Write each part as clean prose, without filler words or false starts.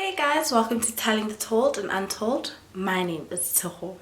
Hey guys, welcome to Telling the Told and Untold. My name is Tshego.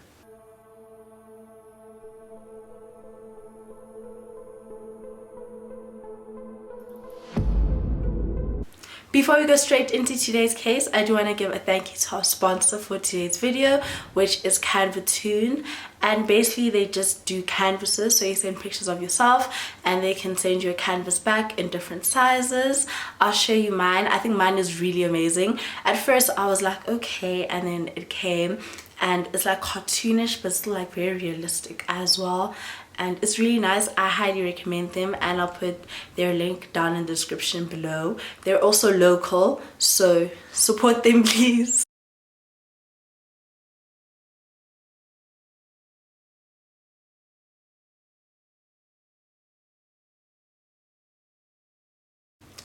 Before we go straight into today's case, I do want to give a thank you to our sponsor for today's video, which is Canva Toons. And basically they just do canvases, so you send pictures of yourself and they can send you a canvas back in different sizes. I'll show you mine. I think mine is really amazing. At first I was like, okay, and then it came and it's like cartoonish but still like very realistic as well. And it's really nice. I highly recommend them, and I'll put their link down in the description below. They're also local, so support them please.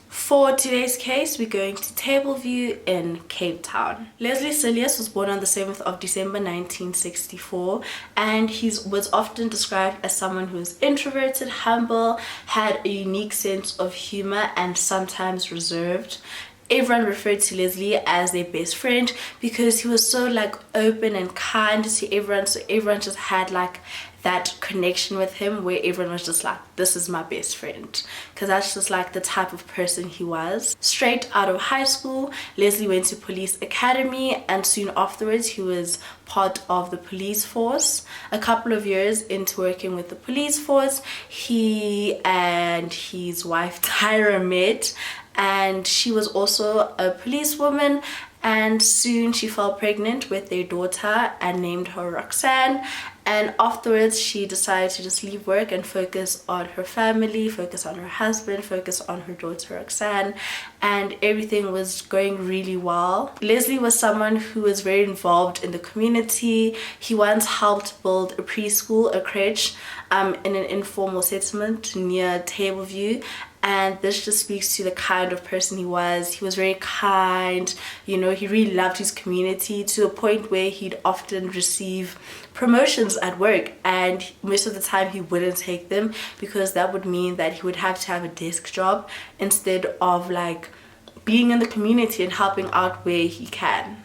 For today's case, we're going to Tableview in Cape Town. Leslie Cilliers was born on the 7th of December 1964, and he was often described as someone who was introverted, humble, had a unique sense of humor, and sometimes reserved. Everyone referred to Leslie as their best friend because he was so like open and kind to everyone, so everyone just had like that connection with him where everyone was just like, this is my best friend, because that's just like the type of person he was. Straight out of high school, Leslie went to police academy, and soon afterwards he was part of the police force. A couple of years into working with the police force, he and his wife Tyra met, and she was also a policewoman, and soon she fell pregnant with their daughter and named her Roxanne. And afterwards she decided to just leave work and focus on her family, focus on her husband, focus on her daughter Roxanne, and everything was going really well. Leslie was someone who was very involved in the community. He once helped build a preschool, a crèche, in an informal settlement near Tableview. And this just speaks to the kind of person he was. He was very kind, you know, he really loved his community to a point where he'd often receive promotions at work, and most of the time he wouldn't take them because that would mean that he would have to have a desk job instead of like being in the community and helping out where he can.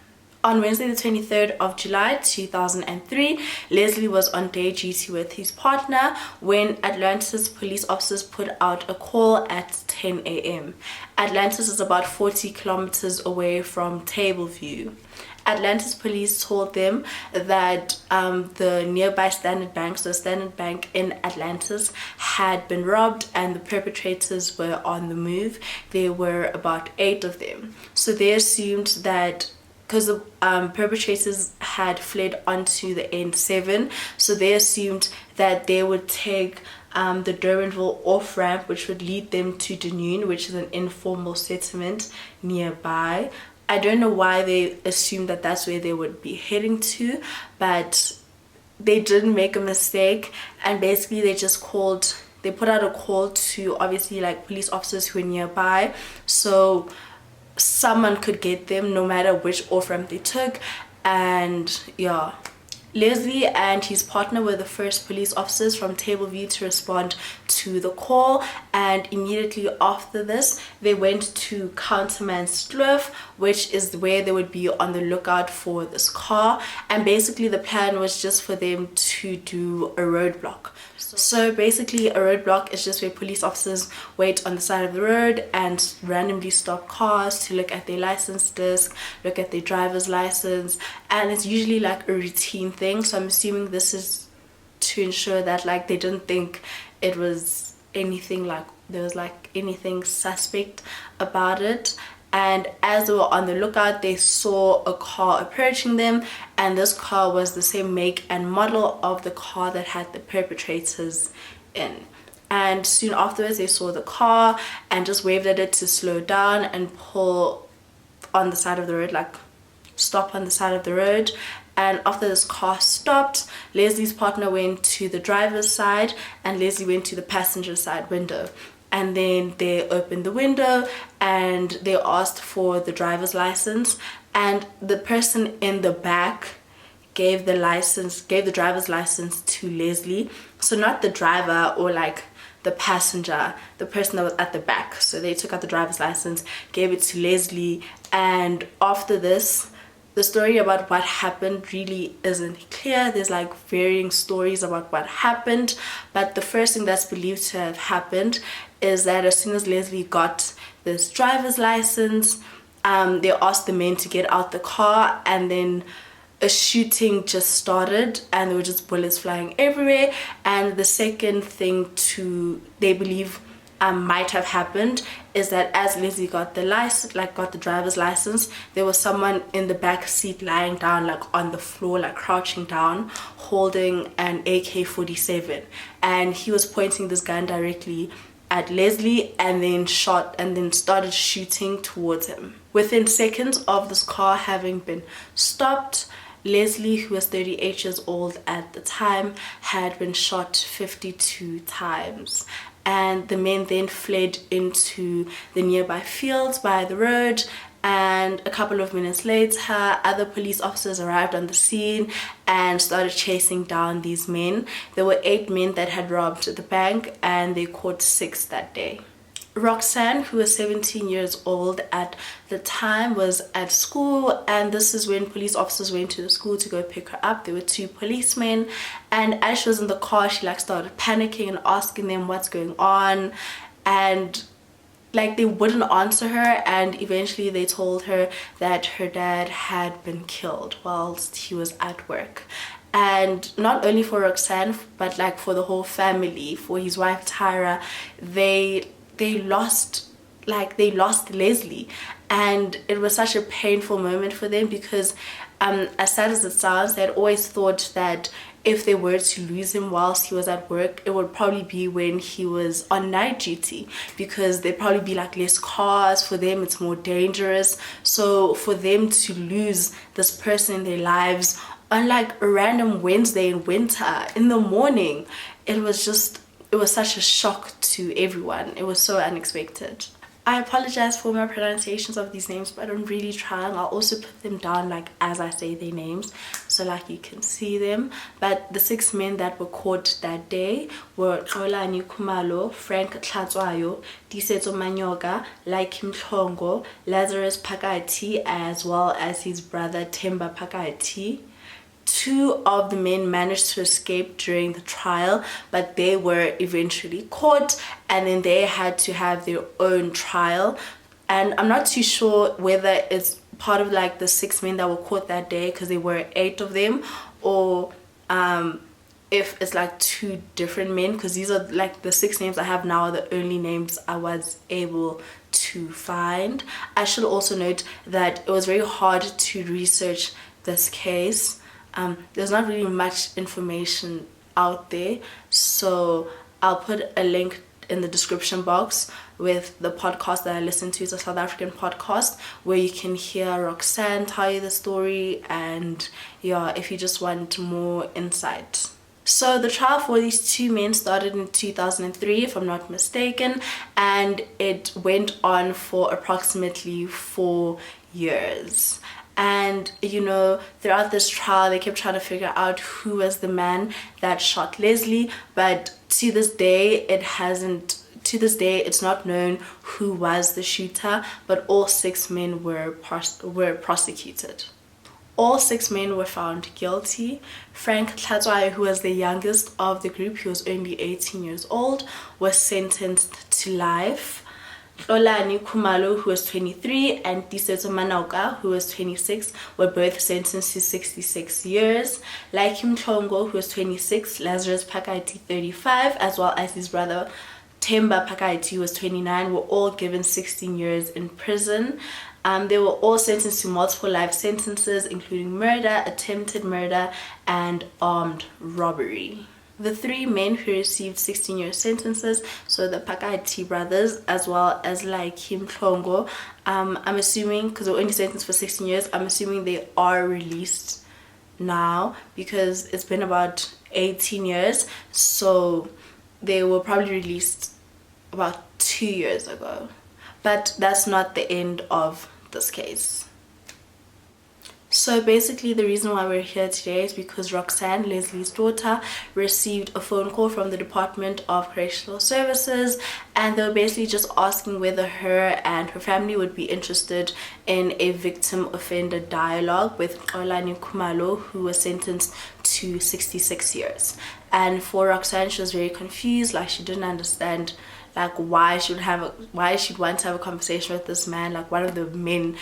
On Wednesday the 23rd of July 2003, Leslie was on day duty with his partner when Atlantis police officers put out a call at 10 a.m. Atlantis is about 40 kilometers away from Tableview. Atlantis police told them that the nearby Standard Bank, so Standard Bank in Atlantis, had been robbed and the perpetrators were on the move. There were about 8 of them. So they assumed that because the perpetrators had fled onto the N7, so they assumed that they would take the Durbanville off-ramp, which would lead them to Dunoon, which is an informal settlement nearby. I don't know why they assumed that that's where they would be heading to, but they didn't make a mistake, and basically they put out a call to obviously like police officers who were nearby, so someone could get them no matter which off-ramp they took. And yeah, Leslie and his partner were the first police officers from Tableview to respond to the call, and immediately after this they went to Counterman's Kloof, which is where they would be on the lookout for this car. And basically the plan was just for them to do a roadblock. So basically a roadblock is just where police officers wait on the side of the road and randomly stop cars to look at their license disc, look at their driver's license, and it's usually like a routine thing. So I'm assuming this is to ensure that like they didn't think it was anything like there was like anything suspect about it. And as they were on the lookout, they saw a car approaching them, and this car was the same make and model of the car that had the perpetrators in. And soon afterwards they saw the car and just waved at it to slow down and pull on the side of the road, like stop on the side of the road. And after this car stopped, Leslie's partner went to the driver's side and Leslie went to the passenger side window. And then they opened the window and they asked for the driver's license, and the person in the back gave the driver's license to Leslie. So not the driver or like the passenger, the person that was at the back. So they took out the driver's license, gave it to Leslie, and after this, the story about what happened really isn't clear. There's like varying stories about what happened, but the first thing that's believed to have happened is that as soon as Leslie got this driver's license, they asked the men to get out the car, and then a shooting just started and there were just bullets flying everywhere. And the second thing they believe might have happened is that as Leslie got the driver's license, there was someone in the back seat lying down like on the floor, like crouching down, holding an AK-47, and he was pointing this gun directly at Leslie and then started shooting towards him. Within seconds of this car having been stopped, Leslie, who was 38 years old at the time, had been shot 52 times. And the men then fled into the nearby fields by the road, and a couple of minutes later, other police officers arrived on the scene and started chasing down these men. There were 8 men that had robbed the bank, and they caught 6 that day. Roxanne, who was 17 years old at the time, was at school, and this is when police officers went to the school to go pick her up. There were 2 policemen, and as she was in the car, she started panicking and asking them what's going on, and they wouldn't answer her, and eventually they told her that her dad had been killed whilst he was at work. And not only for Roxanne, but for the whole family, for his wife Tyra, they lost Leslie, and it was such a painful moment for them because as sad as it sounds, they had always thought that if they were to lose him whilst he was at work, it would probably be when he was on night duty, because there'd probably be less cars for them. It's more dangerous. So for them to lose this person in their lives on a random Wednesday in winter in the morning, it was such a shock to everyone. It was so unexpected. I apologize for my pronunciations of these names, but I'm really trying. I'll also put them down as I say their names, so you can see them. But the 6 men that were caught that day were Xolani Khumalo, Frank Tlatswayo, Disetso Manyoka, Laikim Tlhongo, Lazarus Phakathi, as well as his brother Themba Phakathi. 2 of the men managed to escape during the trial, but they were eventually caught, and then they had to have their own trial. And I'm not too sure whether it's part of the 6 men that were caught that day, because there were 8 of them, or if it's 2 different men, because these are the 6 names I have now are the only names I was able to find. I should also note that it was very hard to research this case. There's not really much information out there, so I'll put a link in the description box with the podcast that I listen to. It's a South African podcast where you can hear Roxanne tell you the story, and if you just want more insight. So the trial for these 2 men started in 2003, if I'm not mistaken, and it went on for approximately 4 years. And throughout this trial, they kept trying to figure out who was the man that shot Leslie, but to this day it's not known who was the shooter, but all 6 men were prosecuted. All 6 men were found guilty. Frank Tlatswayo, who was the youngest of the group, he was only 18 years old, was sentenced to life. Xolani Khumalo, who was 23, and Disetso Manyoka, who was 26, were both sentenced to 66 years. Laikim Tlhongo, who was 26, Lazarus Phakathi, 35, as well as his brother Themba Phakathi, who was 29, were all given 16 years in prison. They were all sentenced to multiple life sentences, including murder, attempted murder, and armed robbery. The 3 men who received 16-year sentences, so the Phakathi brothers, as well as Laikim Tlhongo, I'm assuming, because they were only sentenced for 16 years, I'm assuming they are released now, because it's been about 18 years, so they were probably released about 2 years ago. But that's not the end of this case. So basically the reason why we're here today is because Roxanne, Leslie's daughter, received a phone call from the Department of Correctional Services, and they were basically just asking whether her and her family would be interested in a victim offender dialogue with Xolani Khumalo, who was sentenced to 66 years. And for Roxanne, she was very confused, like she didn't understand like why she'd want to have a conversation with this man, like one of the men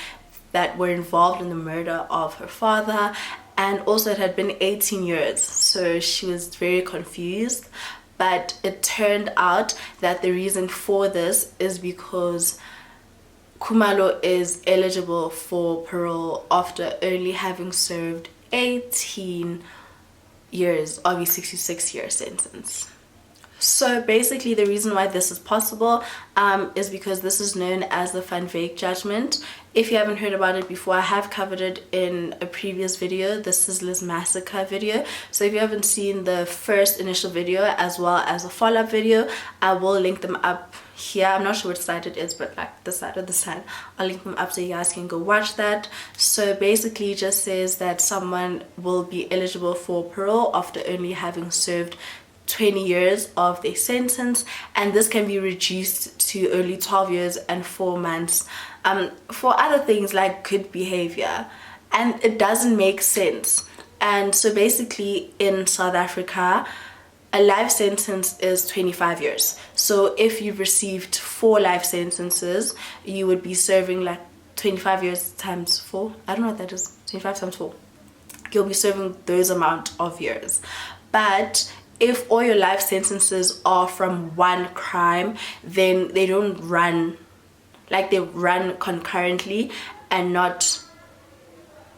that were involved in the murder of her father. And also it had been 18 years, so she was very confused. But it turned out that the reason for this is because Khumalo is eligible for parole after only having served 18 years of a 66-year sentence. So basically the reason why this is possible is because this is known as the Van Wyk judgment. If you haven't heard about it before, I have covered it in a previous video, the Cilliers massacre video. So if you haven't seen the first initial video as well as a follow-up video, I will link them up here. I'm not sure which side it is, but like the side or the side, I'll link them up so you guys can go watch that. So basically it just says that someone will be eligible for parole after only having served 20 years of their sentence, and this can be reduced to only 12 years and 4 months for other things like good behavior. And it doesn't make sense. And so basically in South Africa, a life sentence is 25 years. So if you've received 4 life sentences, you would be serving like 25 years times 4. I don't know what that is. 25 times 4. You'll be serving those amount of years. But if all your life sentences are from one crime, then they don't run, like they run concurrently and not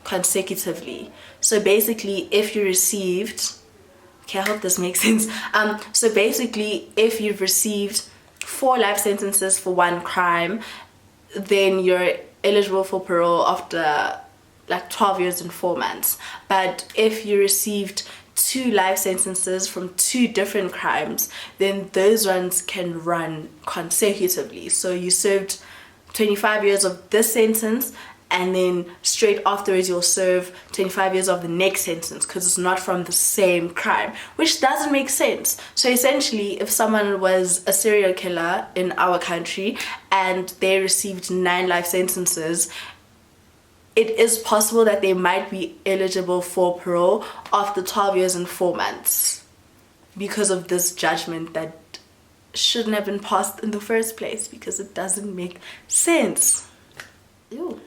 consecutively. So basically if you received, okay, I hope this makes sense. So basically if you've received 4 life sentences for one crime, then you're eligible for parole after like 12 years and 4 months. But if you received 2 life sentences from 2 different crimes, then those ones can run consecutively. So you served 25 years of this sentence, and then straight afterwards you'll serve 25 years of the next sentence, because it's not from the same crime, which doesn't make sense. So essentially if someone was a serial killer in our country and they received 9 life sentences, it is possible that they might be eligible for parole after 12 years and 4 months because of this judgment that shouldn't have been passed in the first place, because it doesn't make sense. Ew.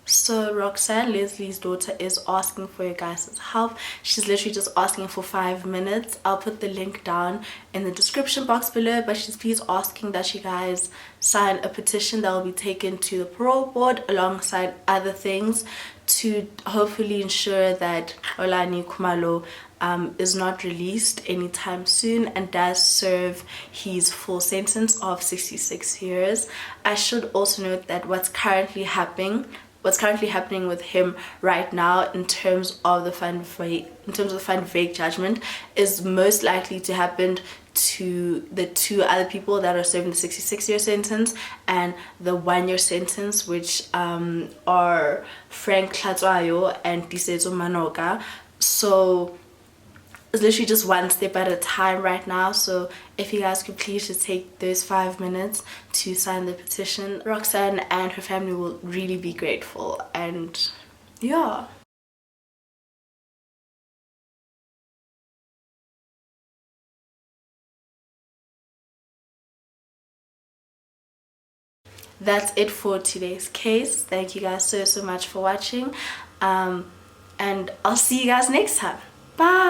So Roxanne, Leslie's daughter, is asking for your guys' help. She's literally just asking for 5 minutes. I'll put the link down in the description box below, but she's please asking that you guys sign a petition that will be taken to the parole board alongside other things to hopefully ensure that Xolani Khumalo is not released anytime soon and does serve his full sentence of 66 years. I should also note that what's currently happening with him right now in terms of the Van Wyk judgment is most likely to happen to the 2 other people that are serving the 66-year sentence and the 1-year sentence, which are Frank Hlatswayo and Tisetso Manoka. So it's literally just one step at a time right now. So if you guys could please just take those 5 minutes to sign the petition, Roxanne and her family will really be grateful. And yeah. That's it for today's case. Thank you guys so much for watching, and I'll see you guys next time. Bye.